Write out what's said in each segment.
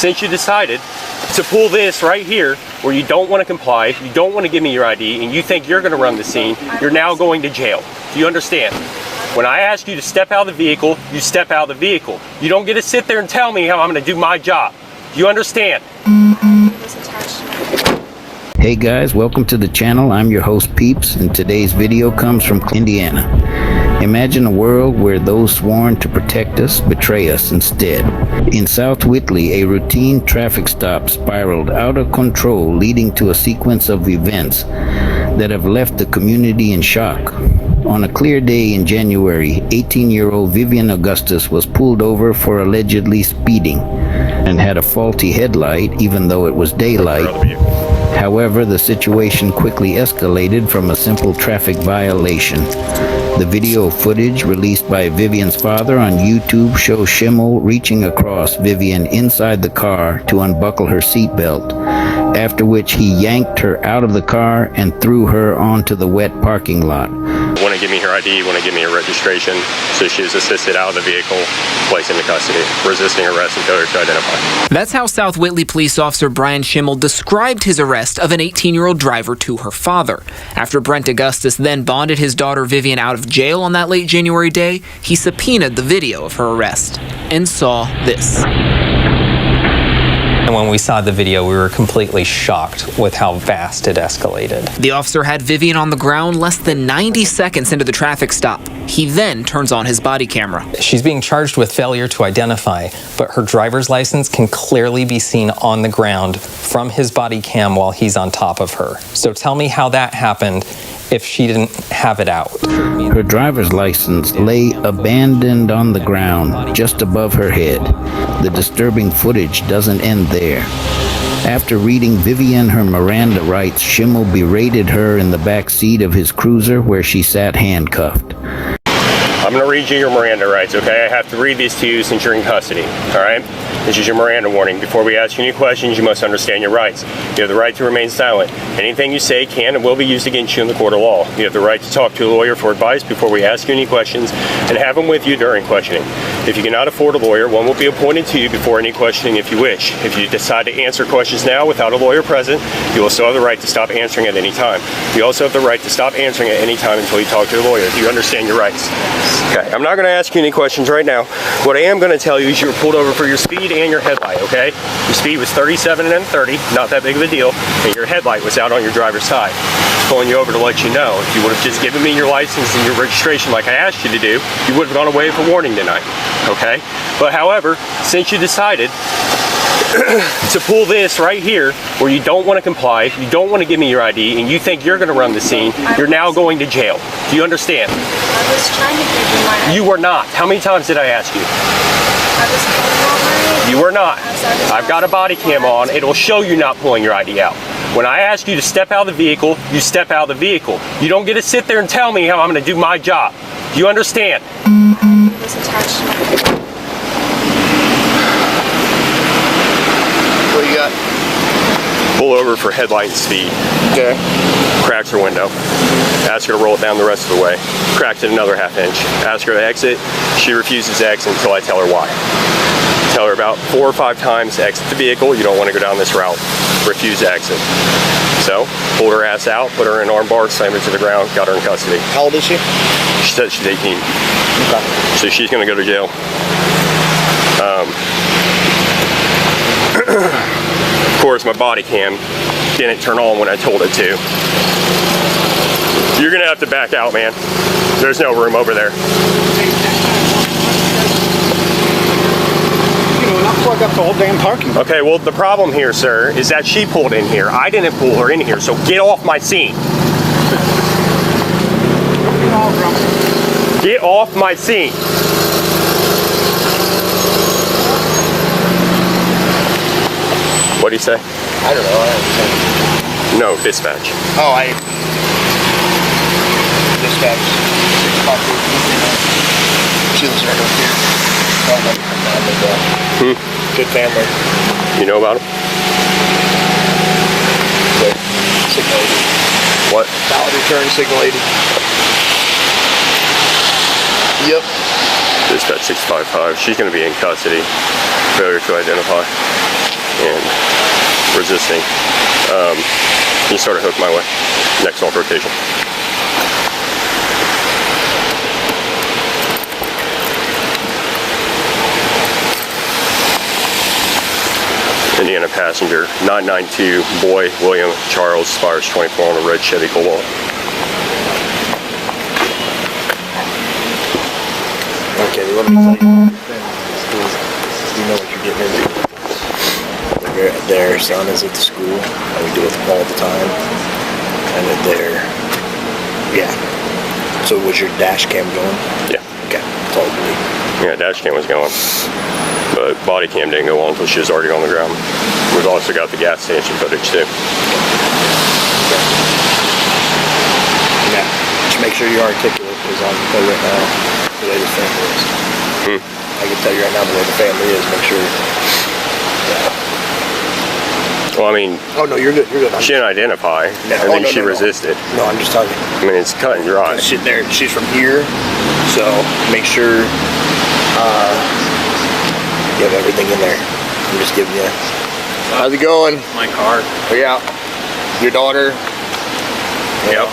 since you decided to pull this right here, where you don't want to comply, you don't want to give me your ID, and you think you're going to run the scene, you're now going to jail. Do you understand? When I ask you to step out of the vehicle, you step out of the vehicle. You don't get to sit there and tell me how I'm going to do my job. Do you understand? Hey guys, welcome to the channel. I'm your host Peeps, and today's video comes from Indiana. Imagine a world where those sworn to protect us betray us instead. In South Whitley, a routine traffic stop spiraled out of control, leading to a sequence of events that have left the community in shock. On a clear day in January, 18-year-old Vivian Augustus was pulled over for allegedly speeding and had a faulty headlight even though it was daylight. However, the situation quickly escalated from a simple traffic violation. The video footage released by Vivian's father on YouTube shows Schimmel reaching across Vivian inside the car to unbuckle her seatbelt, after which he yanked her out of the car and threw her onto the wet parking lot. Want to give me her ID, want to give me her registration, so she was assisted out of the vehicle, placed into custody, resisting arrest and failure to identify. That's how South Whitley police officer Brian Schimmel described his arrest of an 18-year-old driver to her father. After Brent Augustus then bonded his daughter Vivian out of jail on that late January day, he subpoenaed the video of her arrest and saw this. And when we saw the video, we were completely shocked with how fast it escalated. The officer had Vivian on the ground less than 90 seconds into the traffic stop. He then turns on his body camera. She's being charged with failure to identify, but her driver's license can clearly be seen on the ground from his body cam while he's on top of her. So tell me how that happened if she didn't have it out. Her driver's license lay abandoned on the ground just above her head. The disturbing footage doesn't end there. After reading Vivian her Miranda rights, Schimmel berated her in the back seat of his cruiser where she sat handcuffed. I'm going to read you your Miranda rights, okay? I have to read these to you since you're in custody, all right? This is your Miranda warning. Before we ask you any questions, you must understand your rights. You have the right to remain silent. Anything you say can and will be used against you in the court of law. You have the right to talk to a lawyer for advice before we ask you any questions and have them with you during questioning. If you cannot afford a lawyer, one will be appointed to you before any questioning if you wish. If you decide to answer questions now without a lawyer present, you also have the right to stop answering at any time. You also have the right to stop answering at any time until you talk to a lawyer. Do you understand your rights? Okay, I'm not going to ask you any questions right now. What I am going to tell you is you were pulled over for your speed and your headlight, okay? Your speed was 37 and then 30, not that big of a deal, and your headlight was out on your driver's side. Pulling you over to let you know. If you would have just given me your license and your registration like I asked you to do, you would have gone away for warning tonight, okay? But however, since you decided to pull this right here, where you don't want to comply, you don't want to give me your ID, and you think you're going to run the scene, you're now going to jail. Do you understand? I was trying to give you my ID. You were not. How many times did I ask you? I was pulling out my ID. You were not. I've got a body cam on. It'll show you not pulling your ID out. When I ask you to step out of the vehicle, you step out of the vehicle. You don't get to sit there and tell me how I'm going to do my job. Do you understand? It was attached to my... What do you got? Pull over for headlight and speed. Okay. Cracks her window. Ask her to roll it down the rest of the way. Cracks it another half inch. Ask her to exit. She refuses to exit until I tell her why. Tell her about 4 or 5 times to exit the vehicle. You don't want to go down this route. Refuse to exit. So, pulled her ass out, put her in an arm bar, slammed her to the ground, got her in custody. How old is she? She said she's 18. Okay. So she's going to go to jail. Of course, my body cam didn't turn on when I told it to. You're going to have to back out, man. There's no room over there. Plug up the whole damn parking. Okay, well, the problem here, sir, is that she pulled in here. I didn't pull her in here, so get off my scene. Get off my scene. What do you say? I don't know. No, dispatch. Oh, dispatch. She lives right over here. Good family. You know about him? Signal lady. What? Valid return signal lady. Yep. Dispatch 655. She's going to be in custody. Failure to identify. and resisting. You sort of hook my way. Next confrontation. Indiana passenger 992 boy William Charles Spires 24 on a red Chevy Cobalt. Okay, let me tell you. You know what you're getting into. Their son is at the school, and we deal with them all the time. And that yeah. So was your dash cam going? Yeah. Okay, that's all we need. Yeah, dash cam was going, but body cam didn't go on until she was already on the ground. We've also got the gas station footage too. Yeah, just make sure you're articulate, because I can tell you right now the way the family is. I can tell you right now the way the family is. Make sure. Well, I mean, Oh no, you're good. You're good. she didn't identify, No, and then no, she no, no. resisted. No, I'm just telling you. I mean, it's cut and dry. She's there. She's from here, so make sure you have everything in there. I'm just giving you. How's it going? My car. Yeah. Your daughter. Yep.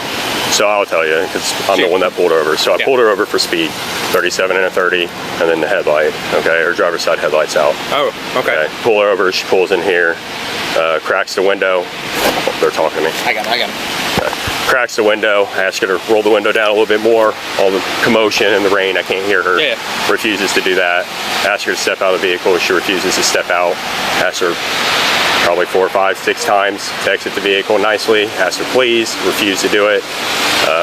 So I'll tell you, because I'm the one that pulled over. So I pulled her over for speed, 37 and a 30, and then the headlight, okay? Her driver's side headlight's out. Oh, okay. Pull her over, she pulls in here, cracks the window. Oh, they're talking to me. I got him. Cracks the window, ask her to roll the window down a little bit more. All the commotion and the rain, I can't hear her. Yeah. Refuses to do that. Ask her to step out of the vehicle, she refuses to step out. Ask her probably 4, 5, 6 times to exit the vehicle nicely. Ask her please, refuse to do it.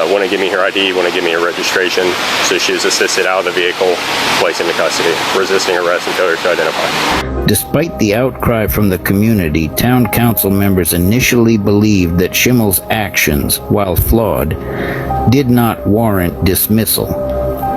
Wouldn't give me her ID, wouldn't give me her registration. So she was assisted out of the vehicle, placed into custody, resisting arrest and failure to identify. Despite the outcry from the community, town council members initially believed that Schimmel's actions, while flawed, did not warrant dismissal.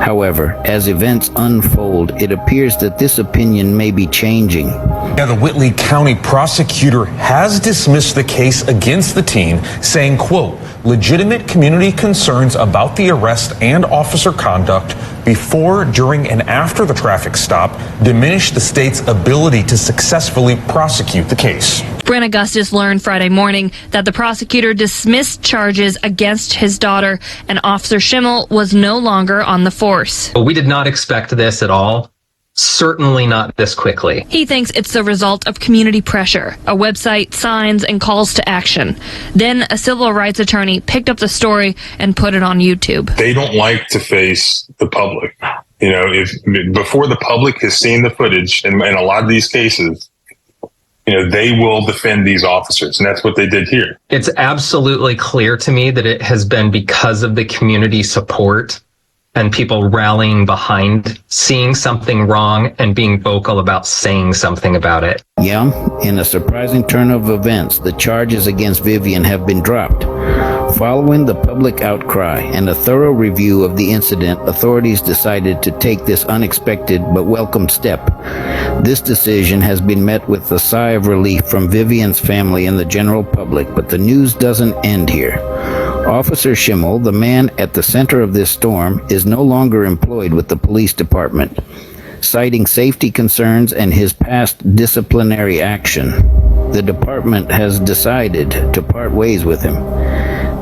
However, as events unfold, it appears that this opinion may be changing. Now, the Whitley County prosecutor has dismissed the case against the teen, saying, quote, legitimate community concerns about the arrest and officer conduct before, during, and after the traffic stop diminish the state's ability to successfully prosecute the case. Brent Augustus learned Friday morning that the prosecutor dismissed charges against his daughter, and Officer Schimmel was no longer on the force. We did not expect this at all. Certainly not this quickly. He thinks it's the result of community pressure, a website, signs, and calls to action. Then a civil rights attorney picked up the story and put it on YouTube. They don't like to face the public. You know, if before the public has seen the footage, in a lot of these cases, you know, they will defend these officers, and that's what they did here. It's absolutely clear to me that it has been because of the community support and people rallying behind seeing something wrong and being vocal about saying something about it. Yeah, in a surprising turn of events, the charges against Vivian have been dropped. Following the public outcry and a thorough review of the incident, authorities decided to take this unexpected but welcome step. This decision has been met with a sigh of relief from Vivian's family and the general public, but the news doesn't end here. Officer Schimmel, the man at the center of this storm, is no longer employed with the police department, citing safety concerns and his past disciplinary action. The department has decided to part ways with him.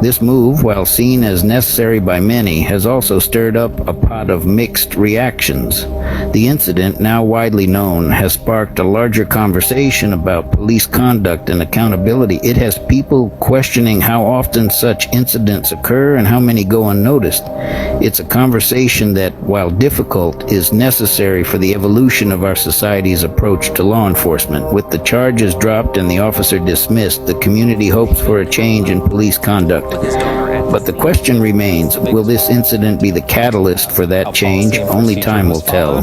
This move, while seen as necessary by many, has also stirred up a pot of mixed reactions. The incident, now widely known, has sparked a larger conversation about police conduct and accountability. It has people questioning how often such incidents occur and how many go unnoticed. It's a conversation that, while difficult, is necessary for the evolution of our society's approach to law enforcement. With the charges dropped and the officer dismissed, the community hopes for a change in police conduct. But the question remains, will this incident be the catalyst for that change? Only time will tell.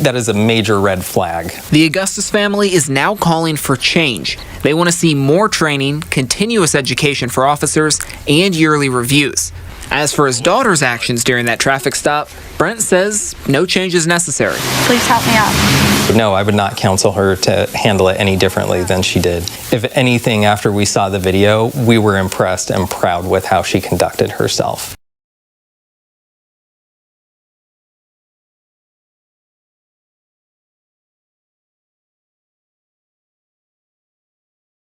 That is a major red flag. The Augustus family is now calling for change. They want to see more training, continuous education for officers, and yearly reviews. As for his daughter's actions during that traffic stop, Brent says no change is necessary. Please help me out. No, I would not counsel her to handle it any differently than she did. If anything, after we saw the video, we were impressed and proud with how she conducted herself.